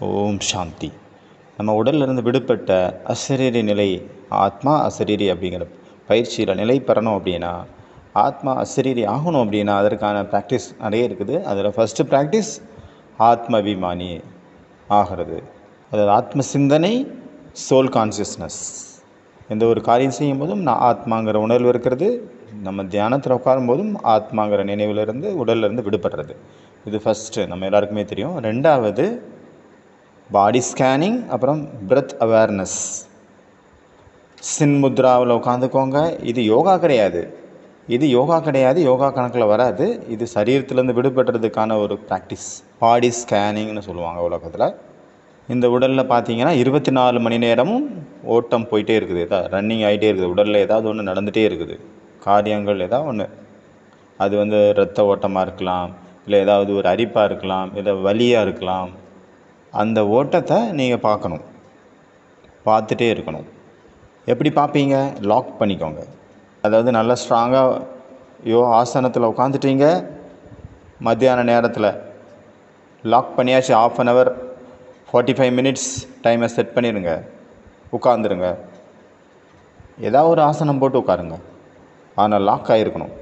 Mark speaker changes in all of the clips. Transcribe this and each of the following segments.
Speaker 1: ஓம் சாந்தி. நம்ம உடல்லிருந்து விடுபட்ட அசரீரி நிலை, ஆத்மா அசரீரி அப்படிங்கிற பயிற்சியில் நிலை பெறணும் அப்படின்னா, ஆத்மா அசரீரி ஆகணும் அப்படின்னா அதற்கான ப்ராக்டிஸ் நிறைய இருக்குது. அதில் ஃபஸ்ட்டு ப்ராக்டிஸ் ஆத்ம அபிமானி ஆகிறது. அதாவது ஆத்ம சிந்தனை, சோல் கான்சியஸ்னஸ். எந்த ஒரு காரியம் செய்யும் போதும் நான் ஆத்மாங்கிற உணர்வு இருக்கிறது. நம்ம தியானத்தில் உட்காரும்போதும் ஆத்மாங்கிற நினைவிலிருந்து உடல்லிருந்து விடுபடுறது. இது ஃபஸ்ட்டு நம்ம எல்லாருக்குமே தெரியும். ரெண்டாவது பாடி ஸ்கேனிங், அப்புறம் பிரெத் அவேர்னஸ். சின்முத்ராவில் உட்காந்துக்கோங்க. இது யோகா கிடையாது, யோகா கணக்கில் வராது. இது சரீரத்திலேருந்து விடுபடுறதுக்கான ஒரு ப்ராக்டிஸ். பாடி ஸ்கேனிங்னு சொல்லுவாங்க உலகத்தில். இந்த உடலில் பார்த்தீங்கன்னா 24 மணி நேரமும் ஓட்டம் போயிட்டே இருக்குது, ரன்னிங் ஆகிட்டே இருக்குது. உடலில் ஏதாவது ஒன்று நடந்துகிட்டே இருக்குது, காரியங்கள் ஏதாவது ஒன்று. அது இரத்த ஓட்டமாக இருக்கலாம், இல்லை ஏதாவது ஒரு அரிப்பாக இருக்கலாம், இல்லை வலியாக இருக்கலாம். அந்த ஓட்டத்தை நீங்கள் பார்த்துட்டே இருக்கணும். எப்படி பார்ப்பீங்க? லாக் பண்ணிக்கோங்க. அதாவது நல்லா ஸ்ட்ராங்காக ஆசனத்தில் உட்காந்துட்டீங்க. மத்தியான நேரத்தில் லாக் பண்ணியாச்சு. 1/2 hour 45 minutes டைமை செட் பண்ணிடுங்க. உட்காந்துருங்க. ஏதாவது ஒரு ஆசனம் போட்டு உட்காருங்க. ஆனால் லாக் ஆகிருக்கணும்.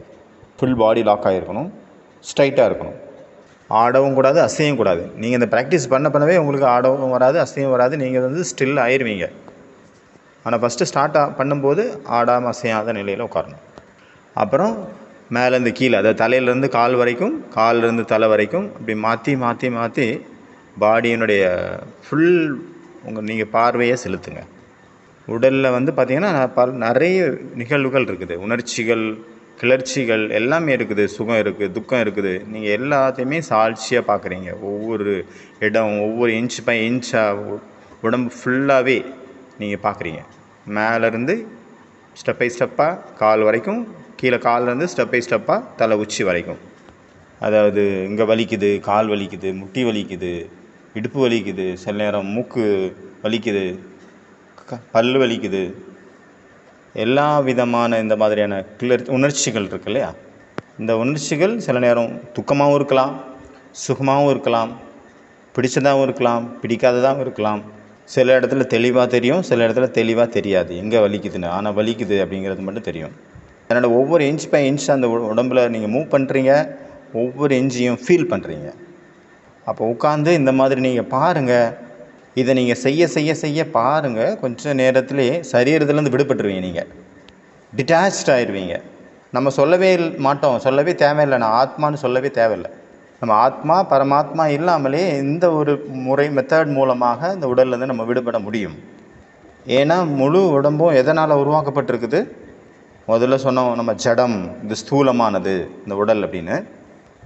Speaker 1: ஃபுல் பாடி லாக் ஆகிருக்கணும். ஸ்ட்ரைட்டாக இருக்கணும். ஆடவும் கூடாது, அசையும் கூடாது. நீங்கள் இந்த ப்ராக்டிஸ் பண்ணவே உங்களுக்கு ஆடவும் வராது, அசையும் வராது. நீங்கள் ஸ்டில் ஆயிடுவீங்க. ஆனால் ஃபஸ்ட்டு ஸ்டார்ட் பண்ணும்போது ஆடாமல் அசையாத நிலையில் உட்காரணும். அப்புறம் மேலேருந்து கீழே, அதாவது தலையிலேருந்து கால் வரைக்கும், காலிலேருந்து தலை வரைக்கும் அப்படி மாற்றி பாடியினுடைய ஃபுல் நீங்கள் பார்வையை செலுத்துங்க. உடலில் பார்த்திங்கன்னா நிறைய நிகழ்வுகள் இருக்குது. உணர்ச்சிகள், கிளர்ச்சிகள் எல்லாமே இருக்குது. சுகம் இருக்குது, துக்கம் இருக்குது. நீங்கள் எல்லாத்தையுமே சாட்சியாக பார்க்குறீங்க. ஒவ்வொரு இடம், ஒவ்வொரு இன்ச் பை இன்ச்சாக உடம்பு ஃபுல்லாகவே நீங்கள் பார்க்குறீங்க. மேலேருந்து ஸ்டெப் பை ஸ்டெப்பாக கால் வரைக்கும், கீழே காலிலேருந்து ஸ்டெப் பை ஸ்டெப்பாக தலை உச்சி வரைக்கும். அதாவது இங்கே வலிக்குது, கால் வலிக்குது, முட்டி வலிக்குது, இடுப்பு வலிக்குது, சில நேரம் மூக்கு வலிக்குது, பல் வலிக்குது. எல்லா விதமான இந்த மாதிரியான உணர்ச்சிகள் இருக்கு இல்லையா? இந்த உணர்ச்சிகள் சில நேரம் துக்கமாகவும் இருக்கலாம், சுகமாகவும் இருக்கலாம், பிடிச்சதாகவும் இருக்கலாம், பிடிக்காததாகவும் இருக்கலாம். சில இடத்துல தெளிவாக தெரியும், சில இடத்துல தெளிவாக தெரியாது எங்கே வலிக்குதுன்னு. ஆனால் வலிக்குது அப்படிங்கிறது மட்டும் தெரியும். அதனால் ஒவ்வொரு இன்ச் பை இன்ச் அந்த உடம்பில் நீங்கள் மூவ் பண்ணுறீங்க, ஒவ்வொரு இன்ச்சையும் ஃபீல் பண்ணுறீங்க. அப்போ உட்காந்து இந்த மாதிரி நீங்கள் பாருங்கள். இதை நீங்கள் செய்ய பாருங்கள். கொஞ்சம் நேரத்துலேயே சரீரத்துலேருந்து விடுபட்டுருவீங்க. நீங்கள் டிட்டாச்ட் ஆகிடுவீங்க. நம்ம சொல்லவே மாட்டோம், சொல்லவே தேவையில்லை. நான் ஆத்மான்னு சொல்லவே தேவையில்லை. நம்ம ஆத்மா பரமாத்மா இல்லாமலே இந்த ஒரு மெத்தட் மூலமாக இந்த உடல்லேருந்து நம்ம விடுபட முடியும். ஏன்னா முழு உடம்பும் எதனால் உருவாக்கப்பட்டிருக்குது? முதல்ல சொன்னோம் நம்ம ஜடம், இது ஸ்தூலமானது இந்த உடல் அப்படின்னு.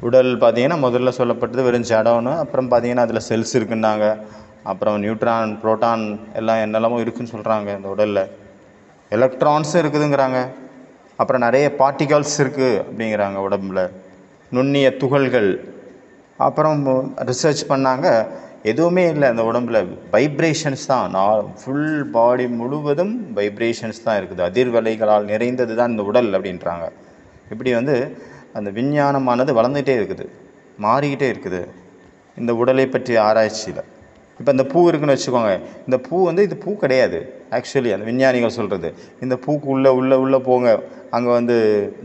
Speaker 1: உடல் பார்த்திங்கன்னா முதல்ல சொல்லப்பட்டது வெறும் ஜடம்னு. அப்புறம் பார்த்திங்கன்னா அதில் செல்ஸ் இருக்குன்னாங்க. அப்புறம் நியூட்ரான், புரோட்டான் எல்லாம் என்னெல்லாமோ இருக்குதுன்னு சொல்கிறாங்க. இந்த உடலில் எலக்ட்ரான்ஸும் இருக்குதுங்கிறாங்க. அப்புறம் நிறைய பார்ட்டிகல்ஸ் இருக்குது அப்படிங்கிறாங்க உடம்பில், நுண்ணிய துகள்கள். அப்புறம் ரிசர்ச் பண்ணாங்க, எதுவுமே இல்லை அந்த உடம்பில், வைப்ரேஷன்ஸ் தான். ஃபுல் பாடி முழுவதும் வைப்ரேஷன்ஸ் தான் இருக்குது. அதிர்வலைகளால் நிறைந்தது தான் இந்த உடல் அப்படின்றாங்க. இப்படி அந்த விஞ்ஞானமானது வளர்ந்துகிட்டே இருக்குது, மாறிக்கிட்டே இருக்குது இந்த உடலை பற்றிய ஆராய்ச்சியில். இப்போ இந்த பூ இருக்குதுன்னு வச்சுக்கோங்க. இந்த பூ இது பூ கிடையாது. ஆக்சுவலி அந்த விஞ்ஞானிகள் சொல்கிறது, இந்த பூக்கு உள்ளே போங்க, அங்கே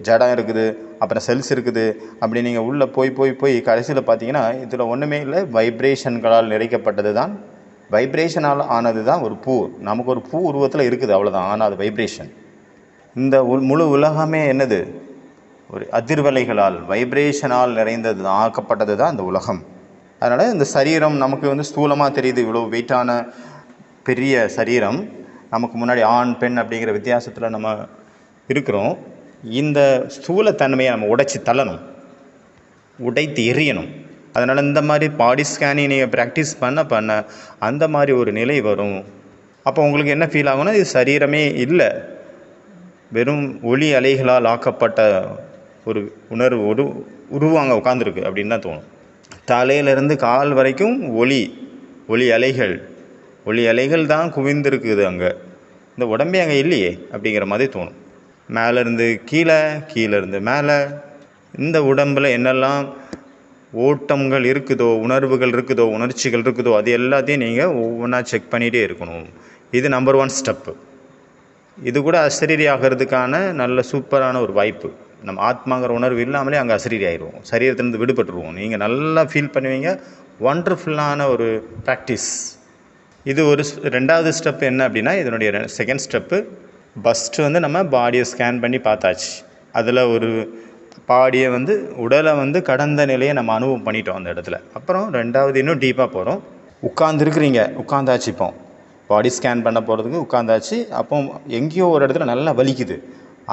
Speaker 1: ஜடம் இருக்குது, அப்புறம் செல்ஸ் இருக்குது. அப்படி நீங்கள் உள்ளே போய் கடைசியில் பார்த்தீங்கன்னா இதில் ஒன்றுமே இல்லை, வைப்ரேஷன்களால் நிறைக்கப்பட்டது தான், வைப்ரேஷனால் ஆனது தான் ஒரு பூ. நமக்கு ஒரு பூ உருவத்தில் இருக்குது, அவ்வளோதான். ஆனால் அது வைப்ரேஷன். இந்த முழு உலகமே என்னது? ஒரு அதிர்வலைகளால், வைப்ரேஷனால் நிறைந்தது தான், ஆக்கப்பட்டது தான் இந்த உலகம். அதனால் இந்த சரீரம் நமக்கு ஸ்தூலமாக தெரியுது. இவ்வளோ வெயிட்டான பெரிய சரீரம் நமக்கு முன்னாடி ஆண் பெண் அப்படிங்கிற வித்தியாசத்தில் நம்ம இருக்கிறோம். இந்த ஸ்தூலத்தன்மையை நம்ம உடைத்து எறியணும். அதனால் இந்த மாதிரி பாடி ஸ்கேனிங் நீங்கள் ப்ராக்டிஸ் பண்ண அந்த மாதிரி ஒரு நிலை வரும். அப்போ உங்களுக்கு என்ன ஃபீல் ஆகும்னா, இது சரீரமே இல்லை, வெறும் ஒளி அலைகளால் ஆக்கப்பட்ட ஒரு உணர்வு உருவாங்க உட்காந்துருக்கு அப்படின்னு தான் தோணும். தலையிலேருந்து கால் வரைக்கும் ஒளி அலைகள் தான் குவிந்திருக்குது அங்கே. இந்த உடம்பே அங்கே இல்லையே அப்படிங்கிற மாதிரி தோணும். மேலேருந்து கீழே, கீழேருந்து மேலே, இந்த உடம்பில் என்னெல்லாம் ஓட்டங்கள் இருக்குதோ, உணர்வுகள் இருக்குதோ, உணர்ச்சிகள் இருக்குதோ, அது எல்லாத்தையும் நீங்கள் ஒவ்வொன்றா செக் பண்ணிகிட்டே இருக்கணும். இது நம்பர் 1 ஸ்டெப்பு. இது கூட அசரீரி ஆகிறதுக்கான நல்ல சூப்பரான ஒரு வாய்ப்பு. நம்ம ஆத்மாங்கிற உணர்வு இல்லாமலே அங்கே அசரீரி ஆயிடுவோம், சரீரத்திலேருந்து விடுபட்டுருவோம். நீங்கள் நல்லா ஃபீல் பண்ணுவீங்க. ஒண்டர்ஃபுல்லான ஒரு ப்ராக்டிஸ் இது. ஒரு 2வது ஸ்டெப் என்ன அப்படின்னா, இதனுடைய செகண்ட் ஸ்டெப்பு. ஃபஸ்ட்டு வந்து நம்ம பாடியை ஸ்கேன் பண்ணி பார்த்தாச்சு. அதில் ஒரு பாடியை வந்து உடலை வந்து கடந்த நிலையை நம்ம அனுபவம் பண்ணிட்டோம் அந்த இடத்துல. அப்புறம் 2வது இன்னும் டீப்பாக போகிறோம். உட்காந்துருக்குறீங்க, உட்காந்தாச்சு. இப்போ பாடி ஸ்கேன் பண்ண போகிறதுக்கு உட்காந்தாச்சு. அப்போ எங்கேயோ ஒரு இடத்துல நல்லா வலிக்குது.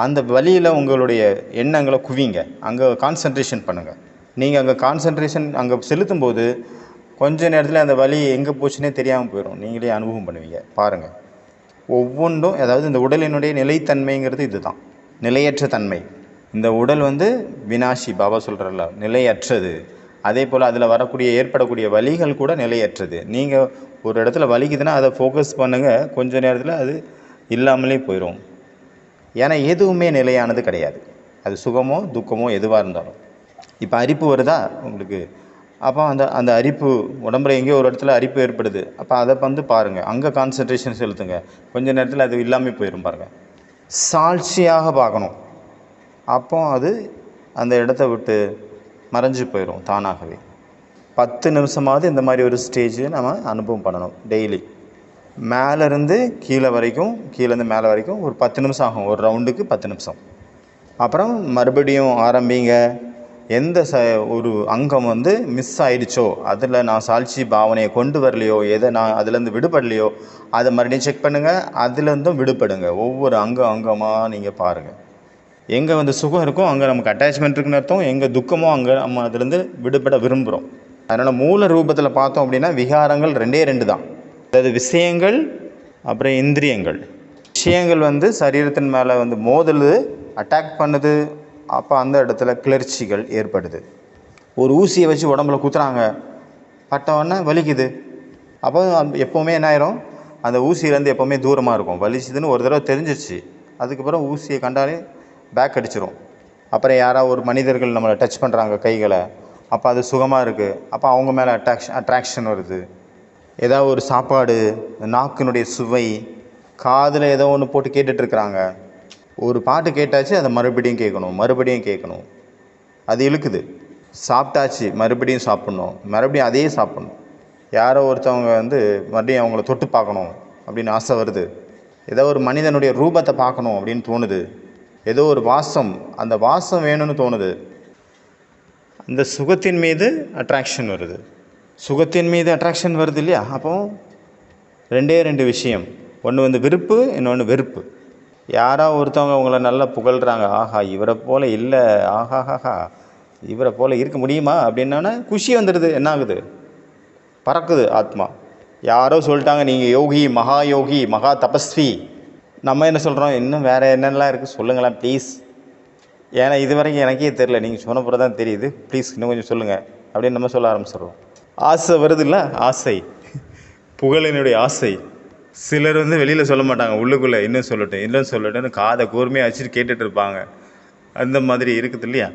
Speaker 1: அந்த வலியில் உங்களுடைய எண்ணங்களை குவிங்க, அங்கே கான்சன்ட்ரேஷன் பண்ணுங்கள். நீங்கள் அங்கே கான்சன்ட்ரேஷன் அங்கே செலுத்தும் போது கொஞ்ச நேரத்தில் அந்த வலி எங்கே போச்சுன்னே தெரியாமல் போயிடும். நீங்களே அனுபவம் பண்ணுவீங்க. பாருங்கள், ஒவ்வொன்றும், அதாவது இந்த உடலினுடைய நிலைத்தன்மைங்கிறது இது தான், நிலையற்ற தன்மை. இந்த உடல் வந்து வினாஷி, பாபா சொல்கிறல்ல, நிலையற்றது. அதே போல் அதில் வரக்கூடிய ஏற்படக்கூடிய வலிகள் கூட நிலையற்றது. நீங்கள் ஒரு இடத்துல வலிக்குதுன்னா அதை ஃபோக்கஸ் பண்ணுங்கள், கொஞ்ச நேரத்தில் அது இல்லாமலே போயிடும். ஏன்னா எதுவுமே நிலையானது கிடையாது. அது சுகமோ துக்கமோ எதுவாக இருந்தாலும். இப்போ அரிப்பு வருதா உங்களுக்கு, அப்போ அந்த அரிப்பு உடம்புல எங்கேயோ ஒரு இடத்துல அரிப்பு ஏற்படுது. அப்போ அதை வந்து பாருங்கள், அங்கே கான்சன்ட்ரேஷன் செலுத்துங்க. கொஞ்ச நேரத்தில் அது இல்லாமல் போயிடும். பாருங்கள், சாட்சியாக பார்க்கணும். அப்போ அது அந்த இடத்த விட்டு மறைஞ்சு போயிடும் தானாகவே. 10 நிமிஷமாவது இந்த மாதிரி ஒரு ஸ்டேஜ் நம்ம அனுபவம் பண்ணணும் டெய்லி. மேலேருந்து கீழே வரைக்கும், கீழேருந்து மேலே வரைக்கும் ஒரு 10 நிமிஷம் ஆகும். ஒரு ரவுண்டுக்கு 10 நிமிஷம். அப்புறம் மறுபடியும் ஆரம்பிங்க. எந்த ஒரு அங்கம் வந்து மிஸ் ஆயிடுச்சோ, அதில் நான் சாட்சி பாவனையை கொண்டு வரலையோ, எதை நான் அதுலேருந்து விடுபடலையோ, அதை மறுபடியும் செக் பண்ணுங்கள். அதுலேருந்தும் விடுபடுங்க. ஒவ்வொரு அங்கமாக நீங்கள் பாருங்கள். எங்கே வந்து சுகம் இருக்கோ அங்கே நமக்கு அட்டாச்மெண்ட் இருக்குன்னு அர்த்தம். எங்கே துக்கமோ அங்கே நம்ம அதுலேருந்து விடுபட விரும்புகிறோம். அதனால் மூல ரூபத்தில் பார்த்தோம் அப்படின்னா விகாரங்கள் 2 தான். அதாவது விஷயங்கள், அப்புறம் இந்திரியங்கள். விஷயங்கள் வந்து சரீரத்தின் மேலே வந்து மோதல், அட்டாக் பண்ணுது. அப்போ அந்த இடத்துல கிளர்ச்சிகள் ஏற்படுது. ஒரு ஊசியை வச்சு உடம்புல குத்துறாங்க, பட்டவுடனே வலிக்குது. அப்போ எப்போவுமே என்ன ஆயிரும், அந்த ஊசியிலேருந்து எப்போவுமே தூரமாக இருக்கும். வலிச்சுதுன்னு ஒரு தடவை தெரிஞ்சிச்சு, அதுக்கப்புறம் ஊசியை கண்டாலே பேக் அடிச்சிடும். அப்புறம் யாராவது ஒரு மனிதர்கள் நம்மளை டச் பண்ணுறாங்க கைகளை, அப்போ அது சுகமாக இருக்குது. அப்போ அவங்க மேலே அட்ராக்ஷன் வருது. ஏதாவது ஒரு சாப்பாடு, நாக்கினுடைய சுவை, காதில் ஏதோ ஒன்று போட்டு கேட்டுட்ருக்குறாங்க. ஒரு பாட்டு கேட்டாச்சு, அதை மறுபடியும் கேட்கணும். அது இழுக்குது. சாப்பிட்டாச்சு, மறுபடியும் சாப்பிட்ணும், மறுபடியும் அதையே சாப்பிட்ணும். யாரோ ஒருத்தவங்க வந்து மறுபடியும் அவங்கள தொட்டு பார்க்கணும் அப்படின்னு ஆசை வருது. ஏதோ ஒரு மனிதனுடைய ரூபத்தை பார்க்கணும் அப்படின்னு தோணுது. ஏதோ ஒரு வாசம், அந்த வாசம் வேணும்னு தோணுது. அந்த சுகத்தின் மீது அட்ராக்ஷன் வருது. இல்லையா? அப்போ 2 விஷயம். ஒன்று வந்து விருப்பு, இன்னொன்று வெறுப்பு. யாராவது ஒருத்தவங்க உங்களை நல்லா புகழ்கிறாங்க, ஆஹா இவரை போல் இல்லை, ஆஹாஹாஹா இவரை போல் இருக்க முடியுமா அப்படின்னா குஷி வந்துடுது. என்ன ஆகுது, பறக்குது ஆத்மா. யாரோ சொல்லிட்டாங்க நீங்கள் யோகி, மகா யோகி, மகா தபஸ்வி. நம்ம என்ன சொல்கிறோம், இன்னும் வேறு என்னென்னலாம் இருக்குது சொல்லுங்களேன் ப்ளீஸ். ஏன்னா இது வரைக்கும் எனக்கே தெரில, நீங்கள் சொன்ன பிறகு தான் தெரியுது. ப்ளீஸ் இன்னும் கொஞ்சம் சொல்லுங்கள் அப்படின்னு நம்ம சொல்ல ஆரம்பிச்சிடுறோம். ஆசை வருது இல்லை, ஆசை, புகழினுடைய ஆசை. சிலர் வந்து வெளியில் சொல்ல மாட்டாங்க, உள்ளுக்குள்ளே இன்னும் சொல்லட்டுன்னு காதை கூர்மையாக வச்சுட்டு கேட்டுட்டு இருப்பாங்க. அந்த மாதிரி இருக்குது இல்லையா?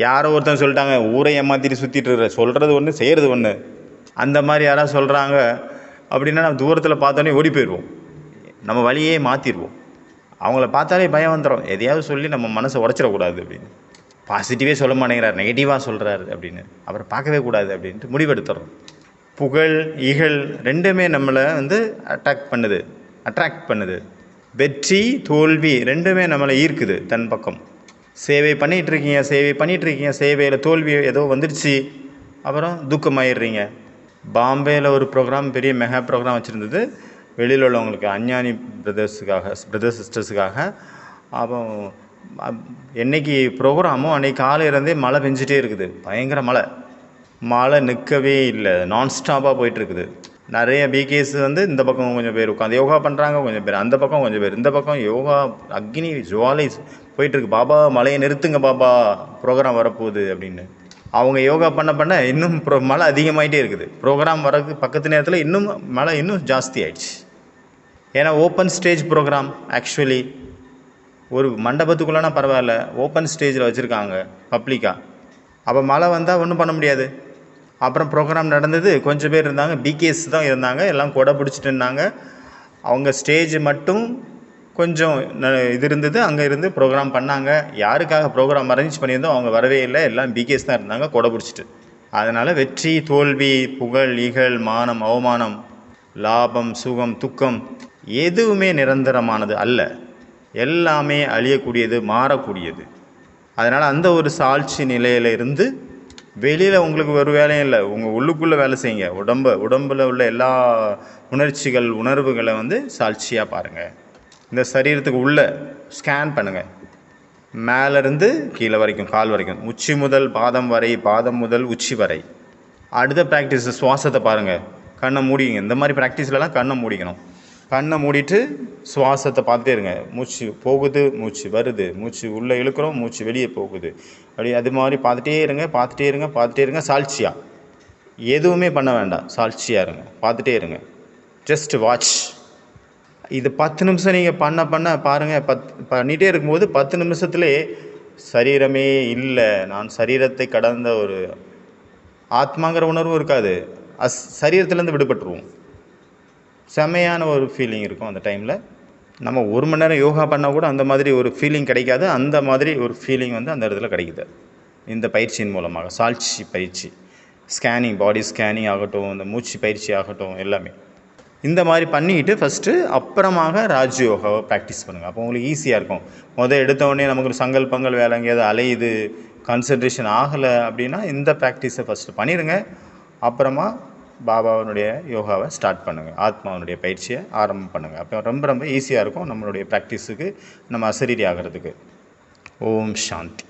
Speaker 1: யாரோ ஒருத்தன் சொல்லிட்டாங்க, ஊரை ஏமாற்றிட்டு சுற்றிட்டு இருக்கிற, சொல்கிறது ஒன்று செய்கிறது ஒன்று. அந்த மாதிரி யாராவது சொல்கிறாங்க அப்படின்னா நம்ம தூரத்தில் பார்த்தோன்னே ஓடி போயிடுவோம், நம்ம வழியே மாற்றிடுவோம். அவங்கள பார்த்தாலே பயம் வந்துடும், எதையாவது சொல்லி நம்ம மனசை உடச்சிடக்கூடாது அப்படின்னு. பாசிட்டிவே சொல்ல மாட்டேங்கிறார், நெகட்டிவாக சொல்கிறாரு அப்படின்னு, அவரை பார்க்கவே கூடாது அப்படின்ட்டு முடிவெடுத்துறோம். புகழ் இகழ் 2மே நம்மளை வந்து அட்ராக்ட் பண்ணுது. வெற்றி தோல்வி 2மே நம்மளை ஈர்க்குது தன் பக்கம். சேவை பண்ணிகிட்ருக்கீங்க, சேவையில் தோல்வி ஏதோ வந்துடுச்சு, அப்புறம் துக்கமாயிடுறீங்க. பாம்பேயில் ஒரு ப்ரோக்ராம், பெரிய மெகா ப்ரோக்ராம் வச்சுருந்தது வெளியில் உள்ளவங்களுக்கு, அஞ்ஞானி பிரதர்ஸ் சிஸ்டர்ஸுக்காக. அப்போ என்றைக்கு ப்ரோக்ராமோ அன்றைக்கி காலையிலேருந்தே மழை பெஞ்சிட்டே இருக்குது, பயங்கர மழை நிற்கவே இல்லை, நான்ஸ்டாப்பாக போயிட்டுருக்குது. நிறைய பிகேஸ் வந்து இந்த பக்கம் கொஞ்சம் பேர் உட்காந்து யோகா பண்ணுறாங்க, கொஞ்சம் பேர் அந்த பக்கம், கொஞ்சம் பேர் இந்த பக்கம். யோகா அக்னி ஜுவாலை போயிட்டுருக்கு. பாபா மழையை நிறுத்துங்க பாபா, ப்ரோக்ராம் வரப்போகுது அப்படின்னு. அவங்க யோகா பண்ண இன்னும் மழை அதிகமாகிட்டே இருக்குது. ப்ரோக்ராம் வரக்கு பக்கத்து நேரத்தில் இன்னும் மழை இன்னும் ஜாஸ்தி ஆயிடுச்சு. ஏன்னா ஓப்பன் ஸ்டேஜ் ப்ரோக்ராம். ஆக்சுவலி ஒரு மண்டபத்துக்குள்ளனா பரவாயில்ல, ஓப்பன் ஸ்டேஜில் வச்சுருக்காங்க பப்ளிக்காக. அப்போ மழை வந்தால் ஒன்றும் பண்ண முடியாது. அப்புறம் ப்ரோக்ராம் நடந்தது. கொஞ்சம் பேர் இருந்தாங்க, பிகேஸ் தான் இருந்தாங்க, எல்லாம் கொடை பிடிச்சிட்டு இருந்தாங்க. அவங்க ஸ்டேஜ் மட்டும் கொஞ்சம் இது இருந்தது, அங்கே இருந்து ப்ரோக்ராம் பண்ணாங்க. யாருக்காக ப்ரோக்ராம் அரேஞ்ச் பண்ணியிருந்தோம் அவங்க வரவே இல்லை, எல்லாம் பிகேஸ் தான் இருந்தாங்க கொடை பிடிச்சிட்டு. அதனால் வெற்றி, தோல்வி, புகழ், இகழ், மானம், அவமானம், லாபம், சுகம், துக்கம் எதுவுமே நிரந்தரமானது அல்ல. எல்லாமே அழியக்கூடியது, மாறக்கூடியது. அதனால் அந்த ஒரு சாட்சி நிலையில் இருந்து வெளியில் உங்களுக்கு ஒரு வேலையும் இல்லை, உங்கள் உள்ளுக்குள்ளே வேலை செய்யுங்க. உடம்பில் உள்ள எல்லா உணர்ச்சிகள், உணர்வுகளை சாட்சியாக பாருங்கள். இந்த சரீரத்துக்கு உள்ளே ஸ்கேன் பண்ணுங்கள், மேலேருந்து கீழே வரைக்கும், கால் வரைக்கும், உச்சி முதல் பாதம் வரை, பாதம் முதல் உச்சி வரை. அடுத்த ப்ராக்டிஸ் சுவாசத்தை பாருங்கள், கண்ணை மூடிங்க. இந்த மாதிரி ப்ராக்டிஸ்லலாம் கண்ணை மூடிக்கணும். கண்ணை மூடிட்டு சுவாசத்தை பார்த்துட்டே இருங்க. மூச்சு போகுது, மூச்சு வருது, மூச்சு உள்ளே இழுக்கிறோம், மூச்சு வெளியே போகுது. அப்படி அது மாதிரி பார்த்துட்டே இருங்க. சாட்சியாக எதுவுமே பண்ண வேண்டாம், சாட்சியாக இருங்க, பார்த்துட்டே இருங்க. Just watch. இது 10 நிமிஷம் நீங்கள் பண்ண பாருங்கள். பண்ணிகிட்டே இருக்கும்போது 10 நிமிஷத்துலேயே சரீரமே இல்லை, நான் சரீரத்தை கடந்த ஒரு ஆத்மாங்கிற உணர்வும் இருக்காது, சரீரத்துலேருந்து விடுபட்டுருவோம். செம்மையான ஒரு ஃபீலிங் இருக்கும் அந்த டைமில். நம்ம 1 மணி நேரம் யோகா பண்ணால் கூட அந்த மாதிரி ஒரு ஃபீலிங் கிடைக்காது. அந்த மாதிரி ஒரு ஃபீலிங் அந்த இடத்துல கிடைக்குது இந்த பயிற்சியின் மூலமாக. சாட்சி பயிற்சி, ஸ்கேனிங், பாடி ஸ்கேனிங் ஆகட்டும், இந்த மூச்சு பயிற்சி ஆகட்டும், எல்லாமே இந்த மாதிரி பண்ணிக்கிட்டு ஃபஸ்ட்டு அப்புறமாக ராஜயோகாவை ப்ராக்டிஸ் பண்ணுங்கள். அப்போ உங்களுக்கு ஈஸியாக இருக்கும். எடுத்தோடனே நமக்கு ஒரு சங்கல்பங்கள் வேலை எங்கேயாவது அலையுது, கான்சன்ட்ரேஷன் ஆகலை அப்படின்னா இந்த ப்ராக்டிஸை ஃபஸ்ட்டு பண்ணிடுங்க. அப்புறமா பாபாவனுடைய யோகாவை ஸ்டார்ட் பண்ணுங்கள், ஆத்மாவனுடைய பயிற்சியை ஆரம்பம் பண்ணுங்கள். அப்போ ரொம்ப ஈஸியாக இருக்கும் நம்மளுடைய ப்ராக்டிஸுக்கு, நம்ம அசரீரி ஆகிறதுக்கு. ஓம் சாந்தி.